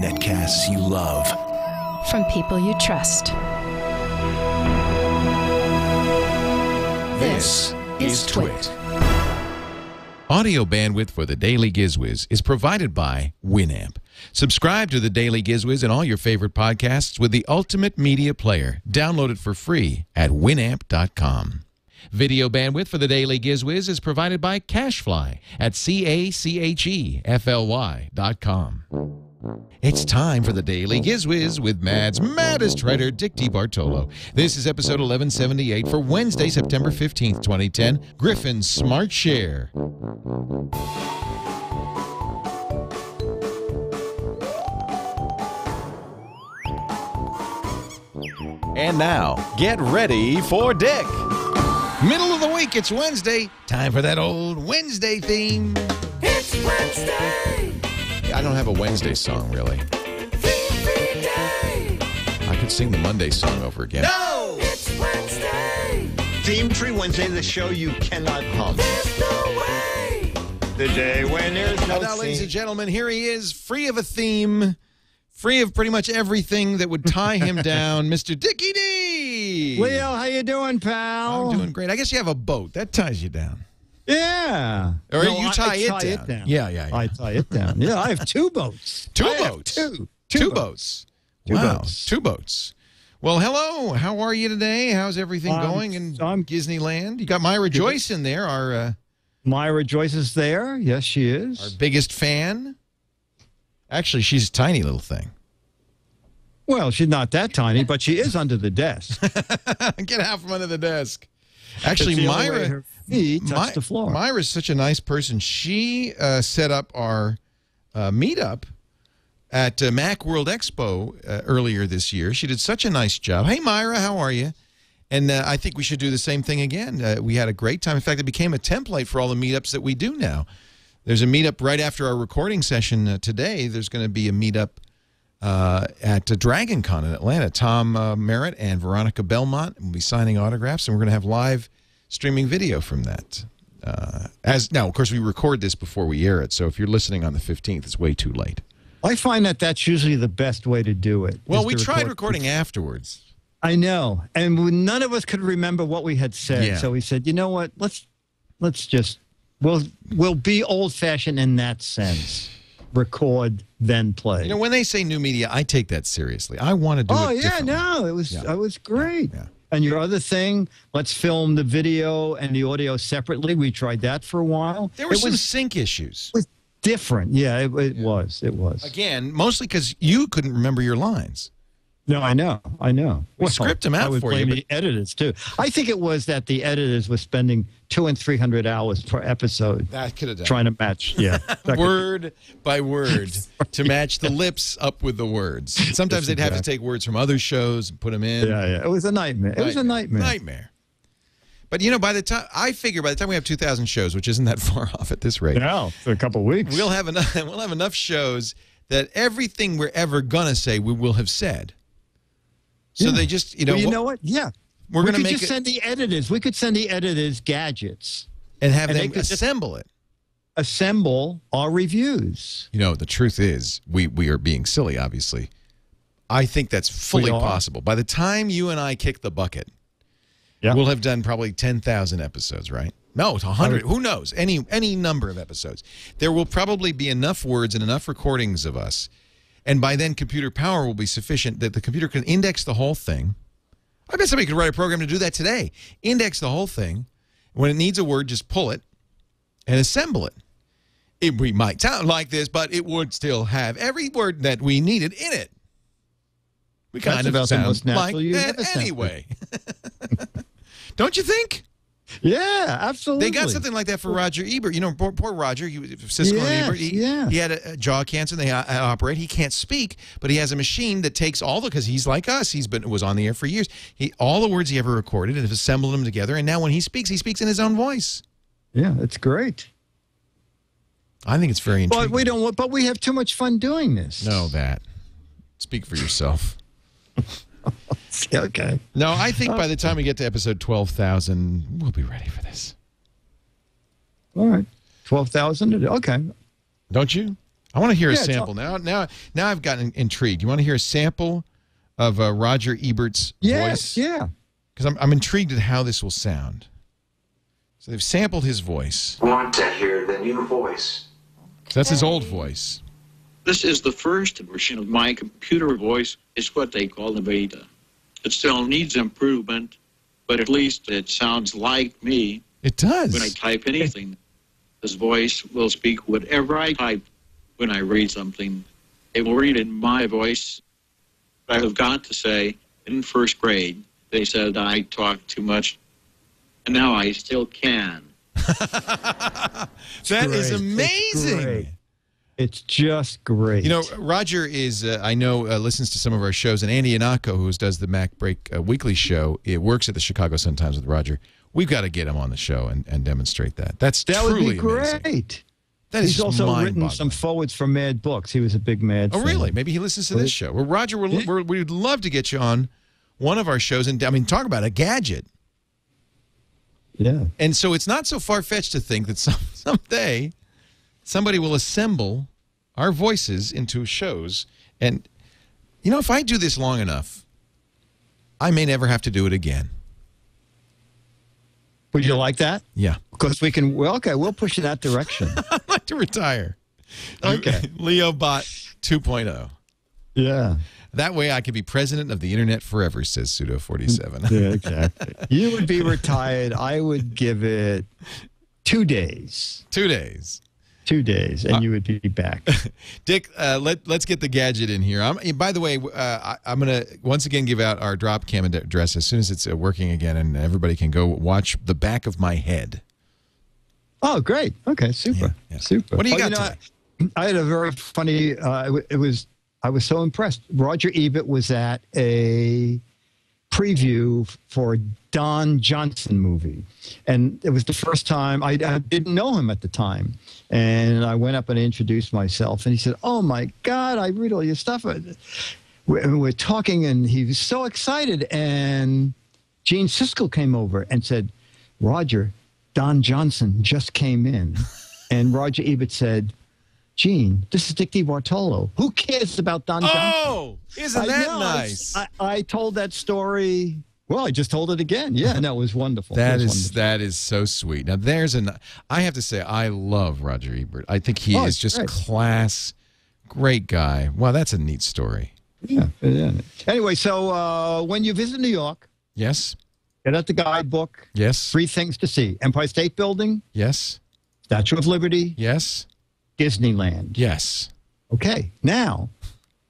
Netcasts you love. From people you trust. This is TWiT. Audio bandwidth for the Daily GizWiz is provided by Winamp. Subscribe to the Daily GizWiz and all your favorite podcasts with the ultimate media player. Download it for free at winamp.com. Video bandwidth for the Daily GizWiz is provided by CacheFly at CacheFly.com. It's time for the Daily GizWiz with Mad's maddest writer, Dick DeBartolo. This is episode 1178 for Wednesday, September 15th, 2010. Griffin's SmartShare. And now, get ready for Dick. Middle of the week, it's Wednesday. Time for that old Wednesday theme. It's Wednesday. I don't have a Wednesday song, really. Free day. I could sing the Monday song over again. No, it's Wednesday. Theme Free Wednesday, the show you cannot hum. There's no way. The day when there's no Now, ladies theme. and gentlemen, here he is, free of a theme, free of pretty much everything that would tie him down, Mr. Dickie D. Leo, how you doing, pal? I'm doing great. I guess you have a boat. That ties you down. Yeah. Or No, you I tie it down. Yeah. I tie it down. Yeah, I have two boats. Two I have boats. Two boats. Two Wow. boats. Two boats. Well, hello. How are you today? How's everything going in I'm- Disneyland? You got Myra Joyce in there, our Myra Joyce is there. Yes, she is. biggest fan. Actually, she's a tiny little thing. Well, she's not that tiny, but she is under the desk. Get out from under the desk. Actually, It's the only way Myra, her feet touch the floor. Myra's such a nice person. She set up our meetup at Macworld Expo earlier this year. She did such a nice job. Hey, Myra, how are you? And I think we should do the same thing again. We had a great time. In fact, it became a template for all the meetups that we do now. There's a meetup right after our recording session today. There's going to be a meetup at Dragon Con in Atlanta. Tom Merritt and Veronica Belmont will be signing autographs, and we're going to have live streaming video from that. Now, of course, we record this before we air it, so if you're listening on the 15th, it's way too late. I find that that's usually the best way to do it. Well, is we to tried record- recording afterwards. I know, and none of us could remember what we had said. Yeah. So we said, you know what? Let's just we'll be old-fashioned in that sense. Record, then play. You know, when they say new media, I take that seriously. I want to do Oh it yeah, differently. no, it was great. Yeah. And your other thing, let's film the video and the audio separately. We tried that for a while. There were it some was sync issues. different. Yeah, it was. It was. Again, mostly because you couldn't remember your lines. No, I know. We script them out I would for you, blame the editors too. I think it was that the editors were spending 200 and 300 hours per episode That could have done trying to match. Yeah, word by word to match the lips up with the words. Sometimes they'd have to take words from other shows and put them in. Yeah. It was a nightmare. It was a nightmare. Nightmare. But you know, by the time we have 2,000 shows, which isn't that far off at this rate, Yeah, for a couple of weeks. we'll have enough shows that everything we're ever gonna say we will have said. So they just, Well, you know what? Yeah. we're we gonna could make just it send the editors. We could send the editors gadgets. and have and they them could just- assemble it. Assemble our reviews. You know, the truth is, we are being silly, obviously. I think that's fully We are. possible. By the time you and I kick the bucket, Yeah. we'll have done probably 10,000 episodes, right? No, it's 100. Who knows? Any number of episodes. There will probably be enough words and enough recordings of us. And by then, computer power will be sufficient that the computer can index the whole thing. I bet somebody could write a program to do that today. Index the whole thing. When it needs a word, just pull it and assemble it. We might sound like this, but it would still have every word that we needed in it. We That's kind about of the sound most natural like you've that ever sounded. anyway. Don't you think? Yeah, absolutely. They got something like that for Roger Ebert. You know, poor Roger, Cisco and Ebert. He had a jaw cancer. They operate. He can't speak, but he has a machine that takes all the, because he's like us. Was on the air for years. All the words he ever recorded and assembled them together. And now when he speaks in his own voice. Yeah, it's great. I think it's very intriguing. But we don't. But we have too much fun doing this. No, that. Speak for yourself. Okay. No, I think by the time we get to episode 12,000, we'll be ready for this. All right. 12,000. Okay. Don't you? I want to hear a Yeah, sample now. Now I've gotten intrigued. You want to hear a sample of Roger Ebert's voice? Yeah. Because I'm intrigued at how this will sound. So they've sampled his voice. Want to hear the new voice. So that's his old voice. This is the first version of my computer voice. It's what they call the beta. It still needs improvement, but at least it sounds like me. It does. When I type anything, this voice will speak whatever I type. When I read something, it will read in my voice. I have got to say, in first grade, they said I talked too much, and now I still can. That is amazing. It's just great. You know, Roger is, I know, listens to some of our shows, and Andy Anako, who does the Mac Break weekly show, it works at the Chicago Sun-Times with Roger. We've got to get him on the show and demonstrate that. That would be amazing. Great. That is He's also written mind-boggling. some forwards for Mad Books. He was a big Mad fan. Oh, really? Maybe he listens to this show. Well, Roger, we'd love to get you on one of our shows. And I mean, talk about a gadget. Yeah. And so it's not so far-fetched to think that someday somebody will assemble our voices into shows. And, you know, if I do this long enough, I may never have to do it again. Would you like that? Yeah. Because we can, well, okay, we'll push in that direction. I'd like to retire. Okay. Leo Bot 2.0. Yeah. That way I could be president of the internet forever, says Pseudo47. Yeah, exactly. You would be retired. I would give it 2 days. 2 days. 2 days, and you would be back. Dick, let's get the gadget in here. By the way, I'm going to once again give out our drop cam address as soon as it's working again, and everybody can go watch the back of my head. Oh, great. Okay, super. Yeah. Super. What do you got today? I had a very funny, I was so impressed. Roger Ebert was at a preview for Don Johnson movie. And it was the first time, I didn't know him at the time. And I went up and introduced myself. And he said, oh, my God, I read all your stuff. We're talking, and he was so excited. And Gene Siskel came over and said, Roger, Don Johnson just came in. And Roger Ebert said, Gene, this is Dick DeBartolo. Who cares about Don Johnson? Oh, isn't that nice? I told that story. Well, I just told it again. Yeah, no, it was wonderful. That is so sweet. Now, I have to say, I love Roger Ebert. I think he is just class, great guy. Wow, that's a neat story. Yeah. Anyway, so when you visit New York, yes, get out the guidebook. Yes. 3 things to see: Empire State Building. Yes. Statue of Liberty. Yes. Disneyland. Yes. Okay. Now,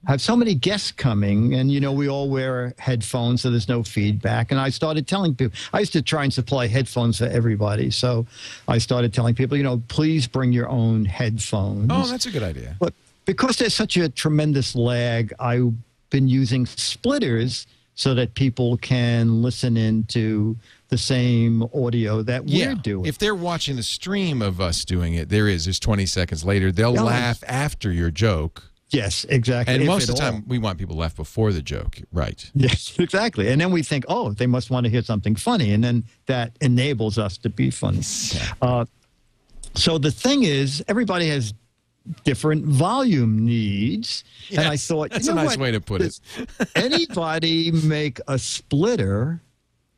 I have so many guests coming, and, you know, we all wear headphones, so there's no feedback. And I started telling people, I used to try and supply headphones for everybody. So I started telling people, you know, please bring your own headphones. Oh, that's a good idea. But because there's such a tremendous lag, I've been using splitters so that people can listen into the same audio that we're doing. If they're watching the stream of us doing it, there's 20 seconds later. They'll laugh after your joke. Yes, exactly. And most of the time, we want people to laugh before the joke. Right. Yes, exactly. And then we think, oh, they must want to hear something funny. And then that enables us to be funny. Exactly. So the thing is, everybody has different volume needs. Yes, and I thought, that's you know a nice what? way to put it. Anybody make a splitter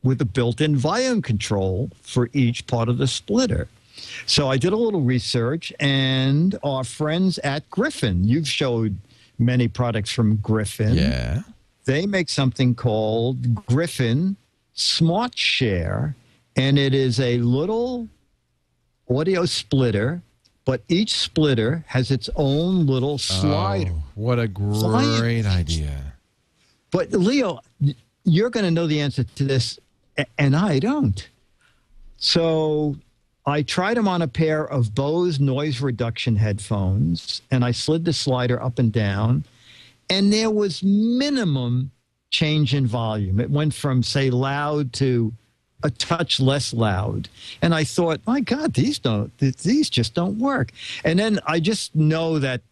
with a built-in volume control for each part of the splitter. So I did a little research, and our friends at Griffin, you've showed many products from Griffin. Yeah. They make something called Griffin SmartShare, and it is a little audio splitter, but each splitter has its own little slider. Oh, what a great idea. But, Leo, you're going to know the answer to this, and I don't. So I tried them on a pair of Bose noise reduction headphones, and I slid the slider up and down, and there was minimum change in volume. It went from, say, loud to a touch less loud. And I thought, my God, these just don't work. And then I just know that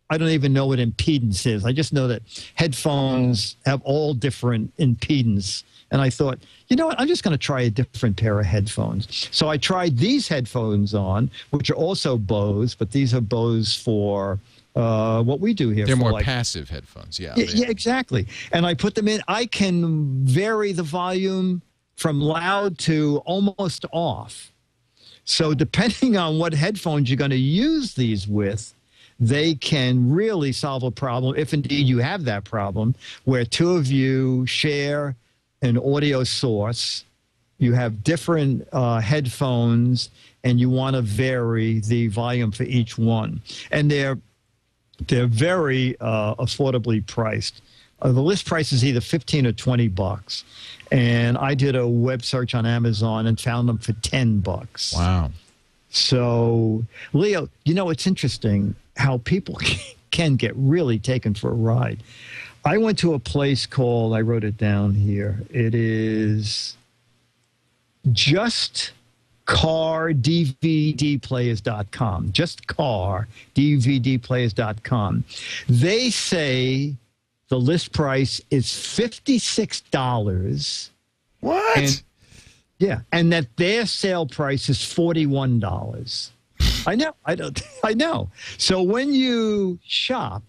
I don't even know what impedance is. I just know that headphones have all different impedance. And I thought, you know what, I'm just going to try a different pair of headphones. So I tried these headphones on, which are also Bose, but these are Bose for what we do here. They're for more like, passive headphones. Yeah. yeah, exactly. And I put them in. I can vary the volume from loud to almost off. So depending on what headphones you're going to use these with, they can really solve a problem, if indeed you have that problem, where two of you share an audio source, you have different headphones, and you want to vary the volume for each one. And they're very affordably priced. The list price is either $15 or $20. And I did a web search on Amazon and found them for $10. Wow. So, Leo, you know, it's interesting how people can get really taken for a ride. I went to a place called, I wrote it down here. It is justcardvdplayers.com. Justcardvdplayers.com. They say the list price is $56. What? And, yeah, and that their sale price is $41. I know. So when you shop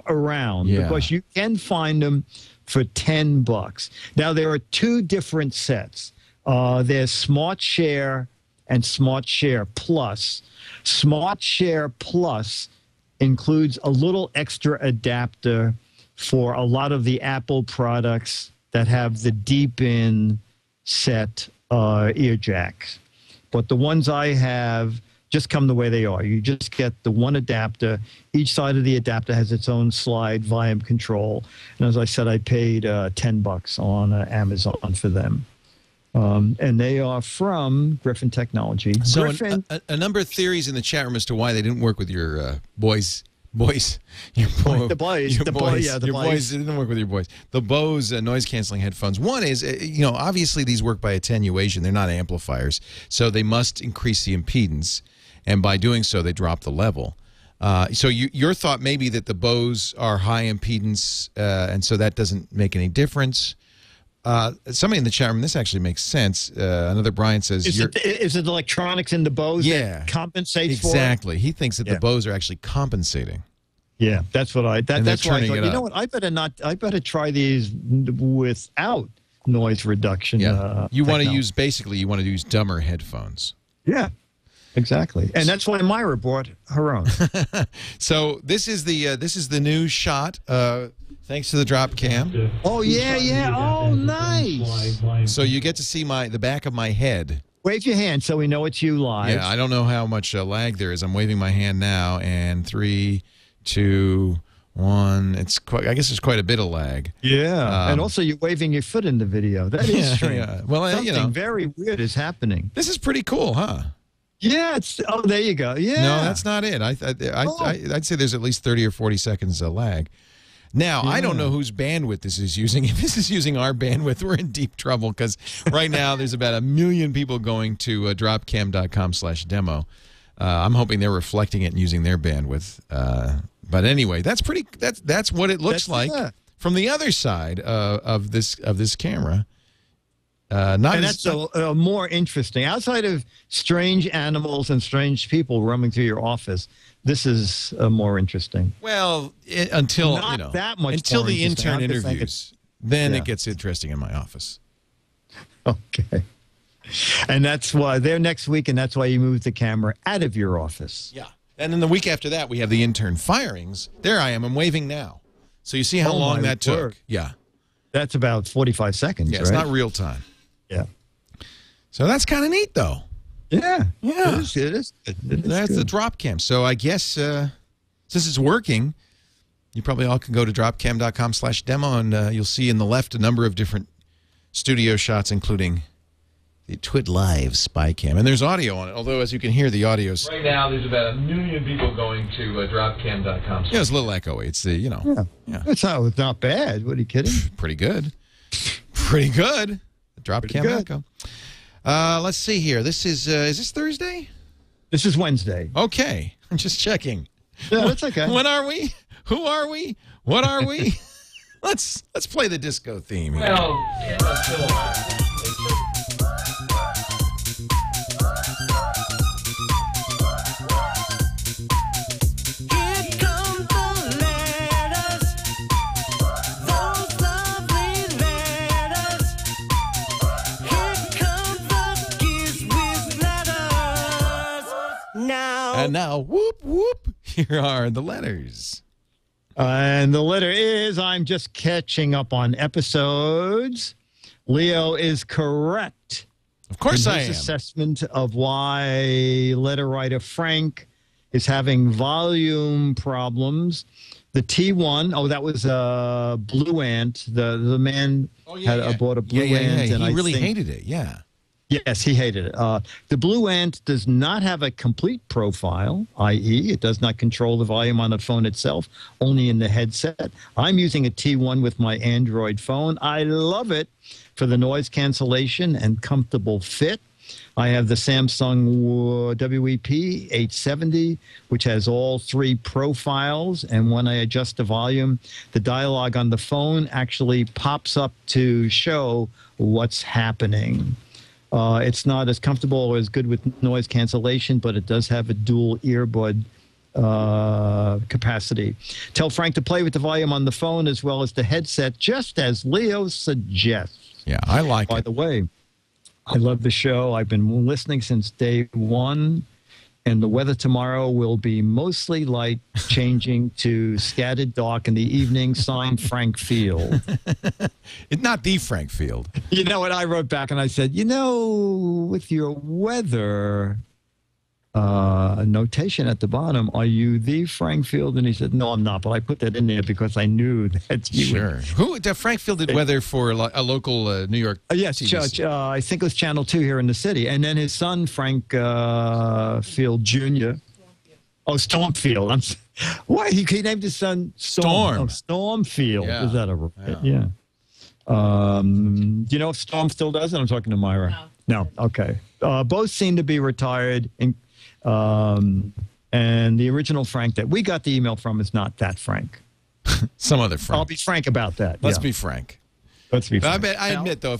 around, because you can find them for $10. Now there are two different sets. There's SmartShare and SmartShare Plus. SmartShare Plus includes a little extra adapter for a lot of the Apple products that have the deep-in set ear jacks. But the ones I have just come the way they are. You just get the one adapter. Each side of the adapter has its own slide volume control. And as I said, I paid $10 on Amazon for them. And they are from Griffin Technology. So Griffin, a number of theories in the chat room as to why they didn't work with your boys. The boys didn't work with your boys. The Bose noise-canceling headphones. One is, obviously these work by attenuation. They're not amplifiers, so they must increase the impedance, and by doing so, they drop the level. So your thought may be that the Bose are high impedance, and so that doesn't make any difference. Somebody in the chat room, this actually makes sense. Another Brian says, is it electronics in the Bose that compensates for it? Exactly. He thinks that the Bose are actually compensating. Yeah, that's what that's why I thought, you know what, I better try these without noise reduction. Yeah. You want to use dumber headphones. Yeah. Exactly. And that's why Myra bought her own. So this is the new shot. Thanks to the drop cam. Oh, yeah. Oh, nice. So you get to see the back of my head. Wave your hand so we know it's you live. Yeah, I don't know how much lag there is. I'm waving my hand now, and 3, 2, 1. I guess there's quite a bit of lag. Yeah, and also you're waving your foot in the video. That is strange. Yeah. Well, something very weird is happening. This is pretty cool, huh? Yeah. There you go. Yeah. No, that's not it. I'd say there's at least 30 or 40 seconds of lag. Now, I don't know whose bandwidth this is using. If this is using our bandwidth, we're in deep trouble because right now there's about 1 million people going to dropcam.com/demo. I'm hoping they're reflecting it and using their bandwidth. But anyway, that's what it looks like from the other side of this camera. That's more interesting. Outside of strange animals and strange people roaming through your office, this is more interesting. Well, until the intern interviews, then it gets interesting in my office. Okay. And that's why they're next week, and that's why you move the camera out of your office. Yeah. And then the week after that, we have the intern firings. There I am. I'm waving now. So you see how long that took? Yeah. That's about 45 seconds, Yeah, it's not real time. Yeah. So that's kind of neat, though. Yeah. Yeah. It is. That's the drop cam. So I guess since it's working, you probably all can go to dropcam.com/demo, and you'll see in the left a number of different studio shots, including the TWiT Live spy cam. And there's audio on it, although as you can hear, the audio's... Right now, there's about 1 million people going to dropcam.com. Yeah, it's a little echoey. It's the, Yeah. It's not bad. What, are you kidding? Pretty good. Pretty good. Dropcam.com. Let's see here. This is this Thursday? This is Wednesday. Okay. I'm just checking. Yeah, that's okay. When are we? Who are we? What are we? Let's play the disco theme here. Well, Here comes Now, whoop, whoop. Here are the letters. And the letter is, I'm just catching up on episodes. Leo is correct. Of course I am. His assessment of why letter writer Frank is having volume problems. The T1, that was a Blue Ant. The man bought a Blue Ant. And he really hated it, yeah. Yes, he hated it. The Blue Ant does not have a complete profile, i.e., it does not control the volume on the phone itself, only in the headset. I'm using a T1 with my Android phone. I love it for the noise cancellation and comfortable fit. I have the Samsung WEP 870, which has all 3 profiles. And when I adjust the volume, the dialogue on the phone actually pops up to show what's happening. It's not as comfortable or as good with noise cancellation, but it does have a dual earbud capacity. Tell Frank to play with the volume on the phone as well as the headset, just as Leo suggests. Yeah, I like it. By the way, I love the show. I've been listening since day 1, and the weather tomorrow will be mostly light, changing to scattered dark in the evening. Signed, Frank Field. It's not the Frank Field. You know what? I wrote back and I said, with your weather notation at the bottom, are you the Frank Field? And he said, no, I'm not. But I put that in there because I knew that you Sure. Frank Field did weather for a local New York yes, I think it was Channel 2 here in the city. And then his son, Frank Field Jr. Oh, Stormfield. Why? He named his son Storm. Oh, Stormfield. Yeah. Is that yeah. Do you know if Storm still does it? I'm talking to Myra. No. Okay. Both seem to be retired. And the original Frank that we got the email from is not that Frank. Some other Frank. I'll be frank about that. Let's be frank. Let's be frank. I admit, though,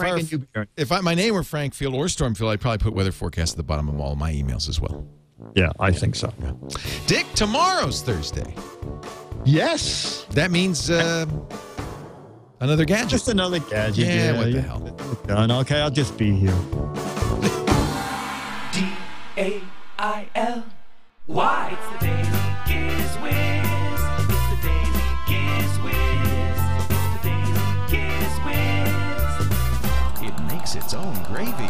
if my name were Frank Field or Stormfield, I'd probably put weather forecast at the bottom of all my emails as well. Yeah, I think so. Yeah. Dick, tomorrow's Thursday. Yes. That means another gadget. Just another gadget. Yeah, what the hell. Done. Okay, I'll just be here. DAILY. It's the Daily GizWiz. It's the Daily GizWiz. It's the Daily GizWiz. It makes its own gravy.